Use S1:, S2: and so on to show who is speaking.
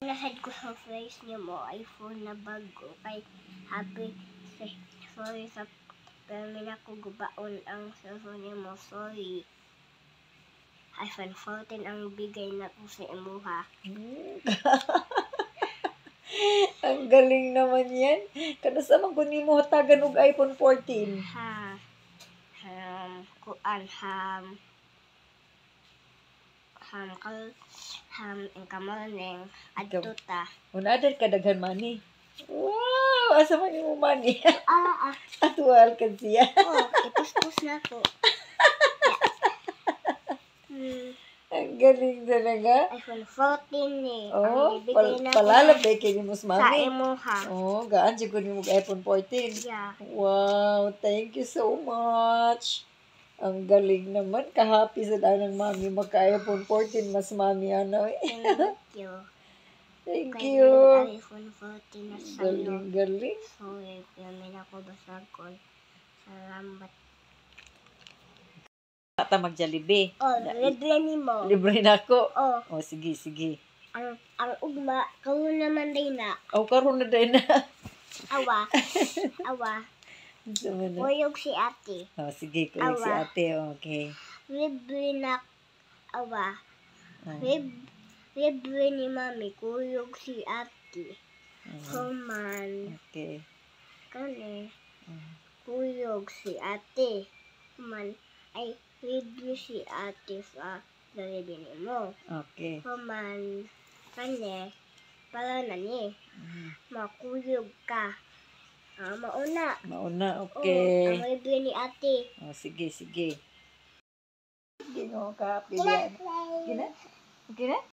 S1: Nasad ko sa face niya mo, iPhone na bago. Kay happy, sorry sa pero na ko gubaon ang cellphone niya mo. Sorry. iPhone 14 ang bigay na ko sa imuha.
S2: Ang galing naman yan. Kanasa man kung mo hatagan og iPhone 14.
S1: Ang kamarning adtuta.
S2: Unadal ka daghan money. Wow! Asa man yung money?
S1: Ah.
S2: Atual ka siya.
S1: Oh, ipus-pus na ko.
S2: Ang galing talaga.
S1: iPhone 14 ni.
S2: Oh,
S1: Ang ibigay na ko
S2: palalabay kay ni Mus
S1: sa
S2: Mami.
S1: imuha.
S2: Oh, gaan siya mo iPhone 14.
S1: Yeah.
S2: Wow, thank you so much. Ang galing naman. Ka-happy sa danang mami magka-iPhone 14. Mas mami ano eh.
S1: Thank you.
S2: Thank
S1: Kaya
S2: you.
S1: iPhone 14 na sa'yo.
S2: Galing, galing.
S1: Sorry, yamin ako basag ko. Salamat.
S2: Ata mag-Jollibee.
S1: Oh, libre ni mo.
S2: Libre na ako.
S1: Oh,
S2: Oh, sige, sige.
S1: ang ugma, kayo naman din na.
S2: Oh, karon na din na.
S1: Awa.
S2: Sama na.
S1: Uyog si ate.
S2: Oh, sige, kuya si
S1: Awa.
S2: ate. Okay.
S1: Libre na. Awa.
S2: Oh.
S1: Libre ni mami. Kuyog si ate. Human.
S2: Okay.
S1: Kani. Kuyog si ate. Human. Ay, libre si ate sa lalibin mo.
S2: Okay.
S1: Human. Kani. Para na ni. Makuyog ka. Mauna.
S2: Mauna,
S1: Oh,
S2: okay.
S1: ang libre ni ate.
S2: Oh, sige, sige. Sige nga ka, pilihan. Gina? Okay na?